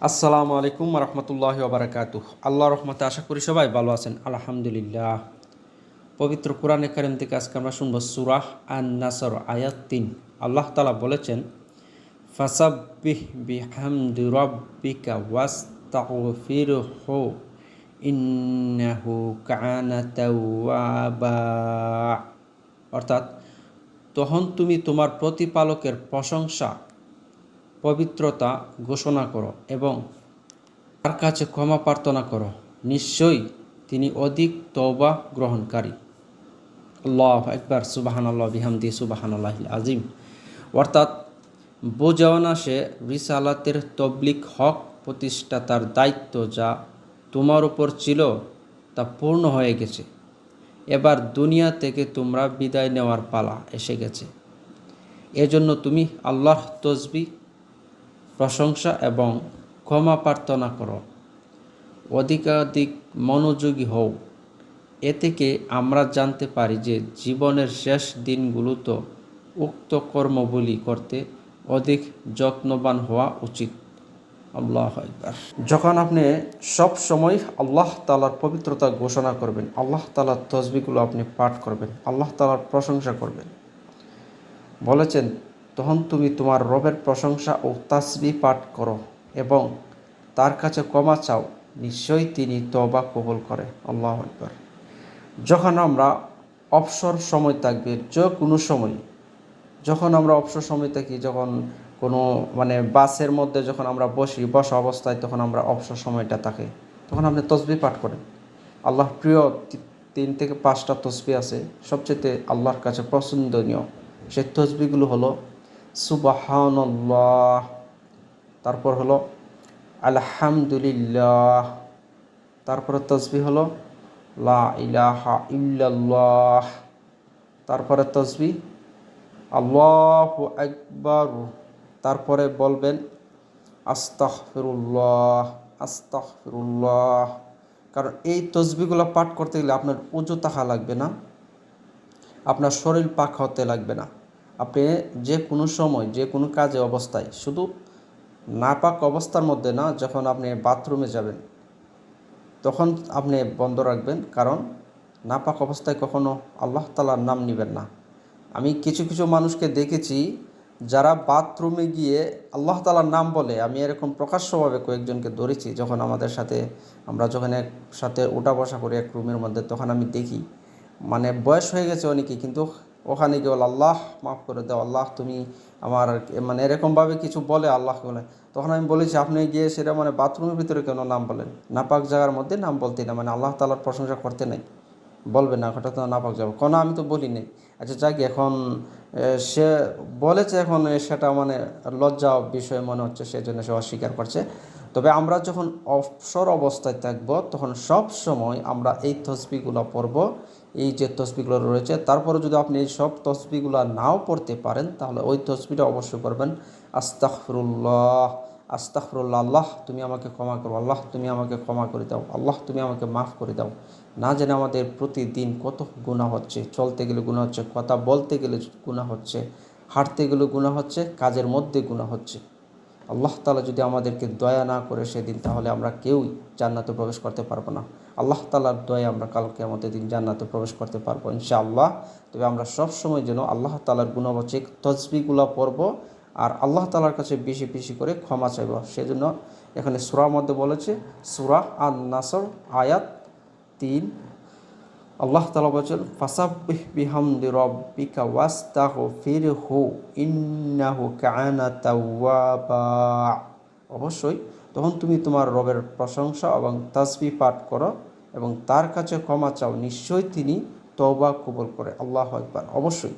আসসালামু আলাইকুম রহমতুল্লাহি ওবারাকাতুহ। আল্লাহর রহমতে আশা করি সবাই ভালো আছেন, আলহামদুলিল্লাহ। পবিত্র কোরআনে কারিম থেকে আজকে আমরা শুনব সূরা আন-নাসর আয়াত ৩। আল্লাহ তাআলা বলেছেন, ফাসাব্বিহ বিহামদি রাব্বিকা ওয়াস্তাগফিরহু ইন্নাহু কানা তাওয়াবা। অর্থাৎ, তখন তুমি তোমার প্রতিপালকের প্রশংসা পবিত্রতা ঘোষণা করো এবং তার কাছে ক্ষমা প্রার্থনা করো, নিশ্চয়ই তিনি অধিক তওবা গ্রহণকারী। আল্লাহু আকবার, সুবহানাল্লাহ বিহামদি সুবহানাল্লাহিল আজিম। অর্থাৎ বোঝাও না সে রিসালাতের তবলিগ হক প্রতিষ্ঠা তার দায়িত্ব যা তোমার উপর ছিল তা পূর্ণ হয়ে গেছে। এবার দুনিয়া থেকে তোমরা বিদায় নেওয়ার পালা এসে গেছে। এজন্য তুমি আল্লাহর তসবিহ, প্রশংসা এবং ক্ষমা প্রার্থনা করো, অধিকাধিক মনোযোগী হও। এ থেকে আমরা জানতে পারি যে জীবনের শেষ দিনগুলোতে উক্ত কর্মগুলি করতে অধিক যত্নবান হওয়া উচিত। আল্লাহু আকবার। যখন আপনি সব সময় আল্লাহ তাআলার পবিত্রতা ঘোষণা করবেন, আল্লাহ তাআলার তসবিহগুলো আপনি পাঠ করবেন, আল্লাহ তাআলার প্রশংসা করবেন, বলেছেন তখন তুমি তোমার রবের প্রশংসা ও তাসবিহ পাঠ করো এবং তার কাছে ক্ষমা চাও, নিশ্চয়ই তিনি তওবা কবুল করে। আল্লাহু আকবার। যখন আমরা অবসর সময় থাকবে, যে কোনো সময়, যখন আমরা অবসর সময় থাকি, যখন কোনো বাসের মধ্যে যখন আমরা বসা অবস্থায়, তখন আমরা অবসর সময়টা থাকে, তখন আপনি তসবিহ পাঠ করেন। আল্লাহ প্রিয় 3 থেকে 5টা তসবিহ আছে, সবচেয়ে আল্লাহর কাছে পছন্দনীয় সেই তসবিহগুলো হলো সুবহানাল্লাহ, তারপর হলো আলহামদুলিল্লাহ, তারপরে তসবিহ হলো লা ইলাহা ইল্লাল্লাহ, তারপরে তসবিহ আল্লাহু আকবার, তারপরে বলবেন আস্তাগফিরুল্লাহ আস্তাগফিরুল্লাহ। কারণ এই তসবিহগুলো পাঠ করতে গেলে আপনার উজু থাকা লাগবে না, আপনার শরীর পাক হতে লাগবে না। আপনি যে কোনো সময়, যে কোনো কাজে অবস্থায়, শুধু নাপাক অবস্থার মধ্যে না, যখন আপনি বাথরুমে যাবেন তখন আপনি বন্ধ রাখবেন, কারণ নাপাক অবস্থায় কখনো আল্লাহ তাআলার নাম নেবেন না। আমি কিছু কিছু মানুষকে দেখেছি যারা বাথরুমে গিয়ে আল্লাহ তাআলার নাম বলে। আমি এরকম প্রকাশ্যভাবে কয়েকজনকে ধরেছি, যখন আমাদের সাথে আমরা যখন একসাথে উঠা বসা করি এক রুমের মধ্যে, তখন আমি দেখি বয়স হয়ে গেছে অনেকেই, কিন্তু ওখানে গিয়ে বলে আল্লাহ মাফ করে দাও, আল্লাহ তুমি আমার এরকমভাবে কিছু বলে আল্লাহকে বলে। তখন আমি বলেছি, আপনি গিয়ে সেটা বাথরুমের ভিতরে কেন নাম বলেন? নাপাক জায়গার মধ্যে নাম বলতে না, আল্লাহ তাআলার প্রশংসা করতে নাই, বলবে না ওটা তো নাপাক যাবে কোনো, আমি তো বলি নাই। আচ্ছা যাক, এখন সে বলেছে, এখন সেটা লজ্জা বিষয় মনে হচ্ছে, সেজন্য সে অস্বীকার করছে। তবে আমরা যখন অবসর অবস্থায় থাকবো, তখন সব সময় আমরা এই তসবিহগুলো পড়ব, এই যে তসবিহগুলো রয়েছে। তারপরে যদি আপনি এই সব তসবিহগুলো নাও পড়তে পারেন, তাহলে ওই তসবিহটা অবশ্যই করবেন আস্তাগফিরুল্লাহ আস্তাগফিরুল্লাহ, আল্লাহ তুমি আমাকে ক্ষমা করো, আল্লাহ তুমি আমাকে ক্ষমা করে দাও, আল্লাহ তুমি আমাকে মাফ করে দাও। না জানে আমাদের প্রতিদিন কত গুনাহ হচ্ছে, চলতে গেলে গুনাহ হচ্ছে, কথা বলতে গেলে গুনাহ হচ্ছে, হাঁটতে গেলে গুনাহ হচ্ছে, কাজের মধ্যে গুনাহ হচ্ছে। আল্লাহ তাআলা যদি আমাদেরকে দয়া না করে সেদিন, তাহলে আমরা কেউই জান্নাতে প্রবেশ করতে পারবো না। আল্লাহ তাআলার দয়া আমরা কাল কিয়ামতের দিন জান্নাতে প্রবেশ করতে পারবো ইনশাআল্লাহ। তবে আমরা সব সময় যেন আল্লাহ তাআলার গুণবাচক তসবিহগুলো পড়ব আর আল্লাহ তাআলার কাছে বেশি বেশি করে ক্ষমা চাইব। সেজন্য এখানে সূরার মধ্যে বলেছে, সূরা আন-নাসর আয়াত ৩, আল্লাহ তাআলা বলেছেন ফাসাব্বিহ বিহামদি রাব্বিকা ওয়াস্তাগফিরহু ইন্নাহু কানা তাওয়াবা। অবশ্যই তখন তুমি তোমার রবের প্রশংসা এবং তাসবিহ পাঠ করো এবং তার কাছে ক্ষমা চাও, নিশ্চয়ই তিনি তওবা কবুল করে। আল্লাহু আকবার। অবশ্যই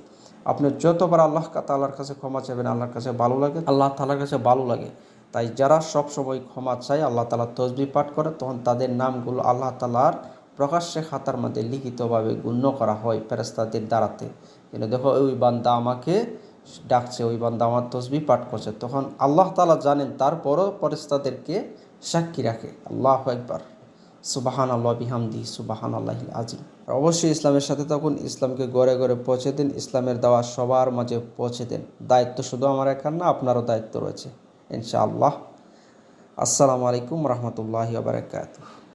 আপনি যতবার আল্লাহ তাআলার কাছে ক্ষমা চাইবেন, আল্লাহর কাছে ভালো লাগে, আল্লাহ তাআলার কাছে ভালো লাগে। তাই যারা সব সময় ক্ষমা চায়, আল্লাহ তাআলার তাসবিহ পাঠ করে, তখন তাদের নামগুলো আল্লাহ তাআলার প্রকাশ্যে খাতার মধ্যে লিখিতভাবে গণ্য করা হয় ফেরেশতাদের দ্বারাতে। কিন্তু দেখো, ওই বান্দা আমাকে ডাকছে, ওই বান্দা আমার তাসবিহ পাঠ করছে, তখন আল্লাহ তাআলা জানেন, তারপরও ফেরেশতাদেরকে সাক্ষী রাখে। আল্লাহু আকবার, সুবহানাল্লাহ বিহামদি সুবহানাল্লাহিল আজিম। আর অবশ্যই ইসলামের সাথে থাকুন, ইসলামকে ঘরে ঘরে পৌঁছে দিন, ইসলামের দাওয়াত সবার মাঝে পৌঁছে দিন। দায়িত্ব শুধু আমার একার না, আপনারও দায়িত্ব রয়েছে ইনশাআল্লাহ। আসসালামু আলাইকুম রহমতুল্লাহি ওয়া বারাকাতুহু।